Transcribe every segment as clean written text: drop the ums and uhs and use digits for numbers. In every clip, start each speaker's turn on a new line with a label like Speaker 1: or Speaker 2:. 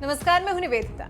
Speaker 1: नमस्कार, मैं हूं निवेदिता।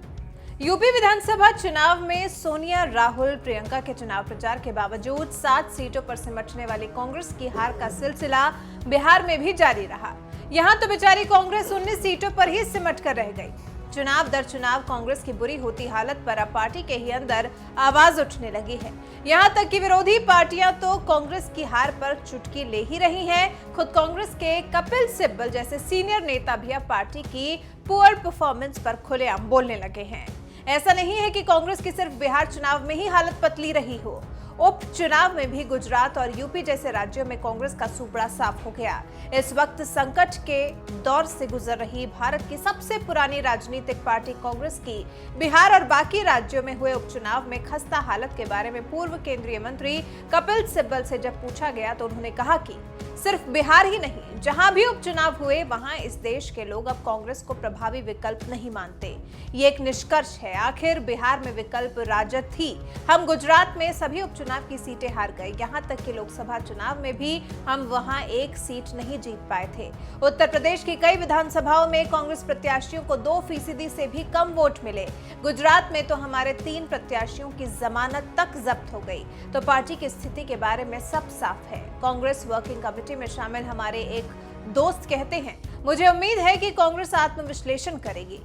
Speaker 1: यूपी विधानसभा चुनाव में सोनिया, राहुल, प्रियंका के चुनाव प्रचार के बावजूद 7 सीटों पर सिमटने वाली कांग्रेस की हार का सिलसिला बिहार में भी जारी रहा। यहां तो बेचारी कांग्रेस 19 सीटों पर ही सिमट कर रह गई। चुनाव दर चुनाव कांग्रेस की बुरी होती हालत पर अब पार्टी के ही अंदर आवाज उठने लगी है। यहां तक कि विरोधी पार्टियां तो कांग्रेस की हार पर चुटकी ले ही रही हैं। खुद कांग्रेस के कपिल सिब्बल जैसे सीनियर नेता भी अब पार्टी की पुअर परफॉर्मेंस पर खुलेआम बोलने लगे हैं। ऐसा नहीं है कि कांग्रेस की सिर्फ बिहार चुनाव में ही हालत पतली रही हो, उपचुनाव में भी गुजरात और यूपी जैसे राज्यों में कांग्रेस का सूपड़ा साफ हो गया। इस वक्त संकट के दौर से गुजर रही भारत की सबसे पुरानी राजनीतिक पार्टी कांग्रेस की बिहार और बाकी राज्यों में हुए उपचुनाव में खस्ता हालत के बारे में पूर्व केंद्रीय मंत्री कपिल सिब्बल से जब पूछा गया तो उन्होंने कहा कि सिर्फ बिहार ही नहीं, जहां भी उपचुनाव हुए वहां इस देश के लोग अब कांग्रेस को प्रभावी विकल्प नहीं मानते। ये एक निष्कर्ष है। आखिर बिहार में विकल्प राजद थी। हम गुजरात में सभी उपचुनाव की सीटें हार गए। यहां तक कि लोकसभा चुनाव में भी हम वहां एक सीट नहीं जीत पाए थे। उत्तर प्रदेश की कई विधानसभाओं में कांग्रेस प्रत्याशियों को 2% से भी कम वोट मिले। गुजरात में तो हमारे 3 प्रत्याशियों की जमानत तक जब्त हो गई। तो पार्टी की स्थिति के बारे में सब साफ है। कांग्रेस वर्किंग कमेटी में शामिल हमारे एक दोस्त कहते हैं, मुझे उम्मीद है कि कांग्रेस आत्मविश्लेषण करेगी।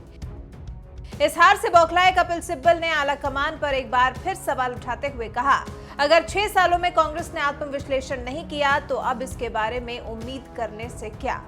Speaker 1: इस हार से बौखलाए कपिल सिब्बल ने आला कमान पर एक बार फिर सवाल उठाते हुए कहा, अगर 6 सालों में कांग्रेस ने आत्मविश्लेषण नहीं किया तो अब इसके बारे में उम्मीद करने से क्या।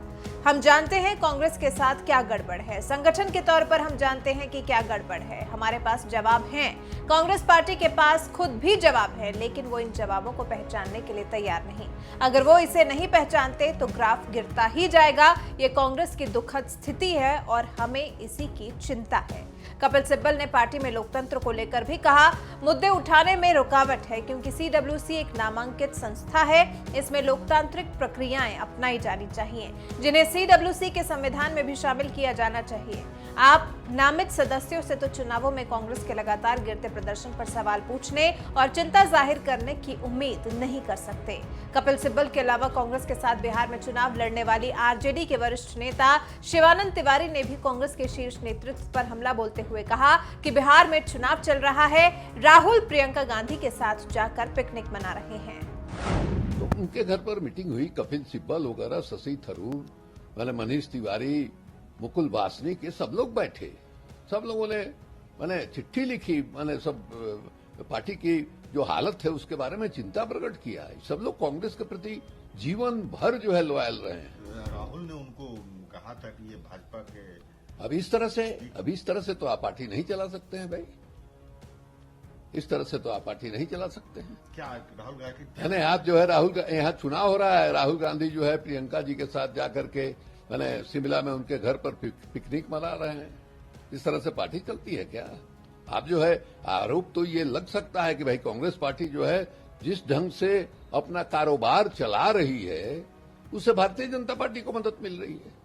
Speaker 1: हम जानते हैं कांग्रेस के साथ क्या गड़बड़ है। संगठन के तौर पर हम जानते हैं कि क्या गड़बड़ है। हमारे पास जवाब हैं। कांग्रेस पार्टी के पास खुद भी जवाब है, लेकिन वो इन जवाबों को पहचानने के लिए तैयार नहीं। अगर वो इसे नहीं पहचानते तो ग्राफ गिरता ही जाएगा। ये कांग्रेस की दुखद स्थिति है और हमें इसी की चिंता है। कपिल सिब्बल ने पार्टी में लोकतंत्र को लेकर भी कहा, मुद्दे उठाने में रुकावट है क्योंकि सीडब्ल्यूसी एक नामांकित संस्था है। इसमें लोकतांत्रिक प्रक्रियाएं अपनाई जानी चाहिए, जिन्हें सीडब्ल्यूसी के संविधान में भी शामिल किया जाना चाहिए। आप नामित सदस्यों से तो चुनावों में कांग्रेस के लगातार गिरते प्रदर्शन पर सवाल पूछने और चिंता जाहिर करने की उम्मीद नहीं कर सकते। कपिल सिब्बल के अलावा कांग्रेस के साथ बिहार में चुनाव लड़ने वाली आरजेडी के वरिष्ठ नेता शिवानंद तिवारी ने भी कांग्रेस के शीर्ष नेतृत्व पर हमला बोलते हुए कहा कि बिहार में चुनाव चल रहा है, राहुल प्रियंका गांधी के साथ जाकर पिकनिक मना रहे हैं।
Speaker 2: तो उनके घर पर मीटिंग हुई, कपिल सिब्बल वगैरह, शशि थरूर, मैंने मनीष तिवारी, मुकुल वासनिक, ये सब लोग बैठे। सब लोगों ने मैंने चिट्ठी लिखी, मैंने सब पार्टी की जो हालत है उसके बारे में चिंता प्रकट किया है। सब लोग कांग्रेस के प्रति जीवन भर जो है लॉयल रहे हैं।
Speaker 3: राहुल ने उनको कहा था कि ये भाजपा के
Speaker 2: अब इस तरह से तो आप पार्टी नहीं चला सकते हैं भाई। इस तरह से तो आप पार्टी नहीं चला सकते हैं।
Speaker 3: क्या राहुल गांधी
Speaker 2: मैंने आज जो है राहुल, यहाँ चुनाव हो रहा है, राहुल गांधी जो है प्रियंका जी के साथ जाकर के मैंने शिमला में उनके घर पर पिकनिक मना रहे हैं। इस तरह से पार्टी चलती है क्या? आप जो है आरोप तो ये लग सकता है कि भाई कांग्रेस पार्टी जो है जिस ढंग से अपना कारोबार चला रही है उससे भारतीय जनता पार्टी को मदद मिल रही है।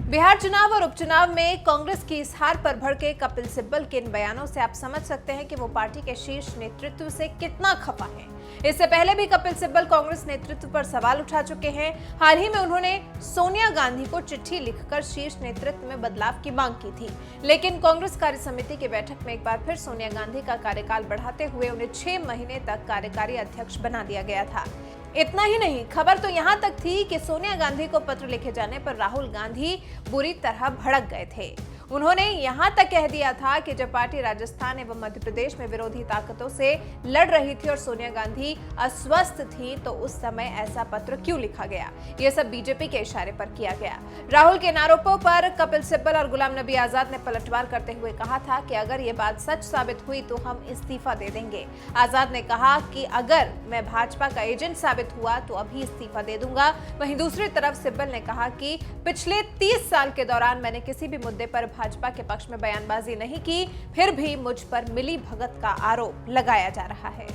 Speaker 1: बिहार चुनाव और उपचुनाव में कांग्रेस की इस हार पर भड़के कपिल सिब्बल के इन बयानों से आप समझ सकते हैं कि वो पार्टी के शीर्ष नेतृत्व से कितना खफा हैं। इससे पहले भी कपिल सिब्बल कांग्रेस नेतृत्व पर सवाल उठा चुके हैं। हाल ही में उन्होंने सोनिया गांधी को चिट्ठी लिखकर शीर्ष नेतृत्व में बदलाव की मांग की थी, लेकिन कांग्रेस कार्य समिति की बैठक में एक बार फिर सोनिया गांधी का कार्यकाल बढ़ाते हुए उन्हें 6 महीने तक कार्यकारी अध्यक्ष बना दिया गया था। इतना ही नहीं, खबर तो यहां तक थी कि सोनिया गांधी को पत्र लिखे जाने पर राहुल गांधी बुरी तरह भड़क गए थे। उन्होंने यहां तक कह दिया था कि जब पार्टी राजस्थान एवं मध्य प्रदेश में विरोधी ताकतों से लड़ रही थी और सोनिया गांधी अस्वस्थ थी तो उस समय ऐसा पत्र क्यों लिखा गया। यह सब बीजेपी के इशारे पर किया गया। राहुल के आरोपों पर कपिल सिब्बल और गुलाम नबी आजाद ने पलटवार करते हुए कहा था कि अगर ये बात सच साबित हुई तो हम इस्तीफा दे देंगे। आजाद ने कहा कि अगर मैं भाजपा का एजेंट साबित हुआ तो अभी इस्तीफा दे दूंगा। वहीं दूसरी तरफ सिब्बल ने कहा कि पिछले 30 साल के दौरान मैंने किसी भी मुद्दे पर भाजपा के पक्ष में बयानबाजी नहीं की, फिर भी मुझ पर मिली भगत का आरोप लगाया जा रहा है।